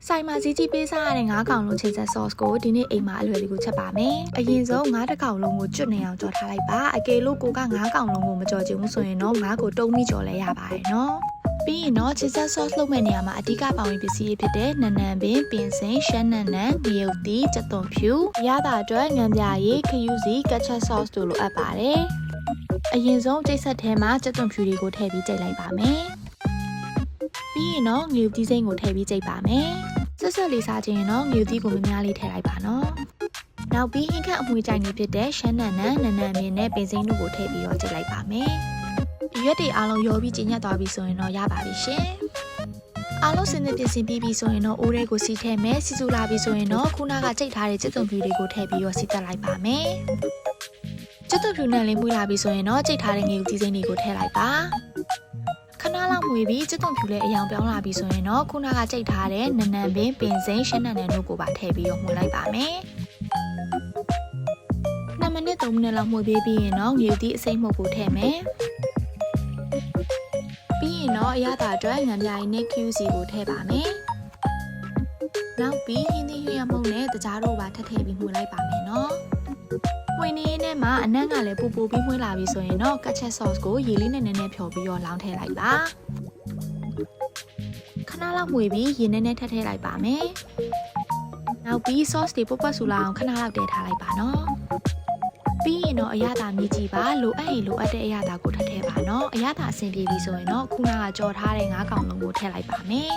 ဆိုင်မှာကြီးကြီးပေးစားရတဲ့ငါးကောင်လုံးချိတ်ဆက် sauce ကိုဒီနေ့အိမ်မှာအလွယ်တကူချက်ပါမယ်။အရင်ဆုံးငါးတစ်ကောင်လုံးကိုကျွတ်နေအောင်ကြော်ထားလိုက်ပါ။အကယ်လို့ကိုကငါးကောင်လုံးကိုမကြော်ချင်ဘူးဆိုရင်တော့ငါးကိုတုံးမိကြော်လဲရပါတယ်နော်။ပြီးရင်တော့ချိတ်ဆက် sauce လုပ်မဲ့နေရာမှာအဓိကပါဝင်ပစ္စည်းဖြစ်တဲ့နံနံပင်ပင်စိမ်းရှမ်းနံနံမြုပ်သီးကြက်သွန်ဖြူအရသာအတွက်ငံပြာရည်ခရူးစီကက်ချက် sauce တို့လိုအပ်ပါတယ်။အရင်ဆုံးချိတ်ဆက်ထဲမှာကြက်သွန်ဖြူတွေကိုထည့်ပြီးကြိတ်လိုက်ပါမယ်။ပြီးရင်တော့ငရုတ်သီးစိမ်းကိုထည့်ပြီးကြိတ်ပါမယ်။ဆက်ဆက်လေးစားခြင်းရင်တော့ငရုတ်သီးကိုမများလေးထည့်လိုက်ပါနော်။နောက်ပြီးဟင်းခန့်အမွှေးကြိုင်နေဖြစ်တဲ့ရှမ်းနံနံနံနံမြင့်နဲ့ပင်စိမ်းတို့ကိုထည့်ပြီးတော့ကြိတ်လိုက်ပါမယ်။ဒီရွက်တွေအားလုံးရောပြီးကျဉ်ညက်သွားပြီဆိုရင်တော့ရပါပြီရှင်။အားလုံးစင်စစ်ပြင်ဆင်ပြီးပြီဆိုရင်တော့အိုးလေးကိုစီထည့်မယ်။စီစုလာပြီဆိုရင်တော့ခုနကကြိတ်ထားတဲ့ကြက်သွန်ဖြူတွေကိုထည့်ပြီးတော့စီတက်လိုက်ပါမယ်။ကြက်သွန်ဖြူနဲ့လေးမွေးလာပြီဆိုရင်တော့ကြိတ်ထားတဲ့ငရုတ်သီးစိမ်းတွေကိုထည့်လိုက်ပါခဏလောက်မွေပြီးကြက်သွန်ဖြူလေးအယောင်ပြောင်းလာပြီဆိုရင်တော့ခုနကကြိတ်ထားတဲ့နံနံပင်ပင်စိမ်းရှမ်းနံနံတို့ကိုပါထည့်ပြီးတော့မှုလိုက်ပါမယ်2 မိနစ်3 မိနစ်လောက်မှုပေးပြီးရင်တော့ငရုတ်သီးအစိမ်းမှုတ်ကိုထည့်မယ်ပြီးရင်တော့အရသာအတွက်ငံပြားရည်နဲ့ QC ကိုထည့်ပါမယ်နောက်ပြီးဟင်းသီးရွှေရမုံနဲ့တကြားတို့ပါထည့်ပြီးမှုလိုက်ပါမယ်နော်ဝင်းနေနဲ့မှာအနံ့ကလည်းပူပူပြီးမှွေးလာပြီဆိုရင်တော့ကက်ချက် sauce ကိုရေလေးနဲ့နည်းနည်းဖြော်ပြီးတော့လောင်းထည့်လိုက်ပါခဏလောက်မှွေပြီးရေနည်းနည်းထည့်လိုက်ပါမယ်နောက်ပြီး sauce တွေပုတ်ပတ်ဆူလာအောင်ခဏလောက်တည်ထားလိုက်ပါနော်ပြီးရင်တော့အရသာမြည်ကြည့်ပါလိုအပ်ရင်လိုအပ်တဲ့အရသာကိုထည့်ပါနော်အရသာအဆင်ပြေပြီဆိုရင်တော့ခုနကကြော်ထားတဲ့ငါးကောင်လုံးကိုထည့်လိုက်ပါမယ်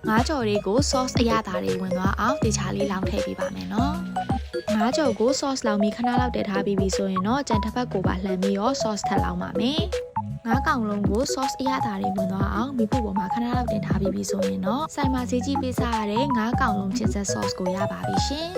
ငါးကြော်လေးကို sauce အရသာတွေဝင်သွားအောင်တေချာလေးလောင်းထည့်ပေးပါမယ်နော်ငါးကြော်ကို sauce လောင်းပြီးခဏလောက်တည်ထားပြီးပြီဆိုရင်တော့ကြံတစ်ဖက်ကိုပါလှန်ပြီးတော့ sauce ထပ်လောင်းပါမယ်ငါးကောင်လုံးကို sauce အရသာတွေဝင်သွားအောင်မိဖို့ပေါ်မှာခဏလောက်တင်ထားပြီးပြီဆိုရင်တော့ဆိုင်မှာဈေးကြီးပေးစားရတဲ့ငါးကောင်လုံးချစ်ဆက် sauce ကိုရပါပြီရှင်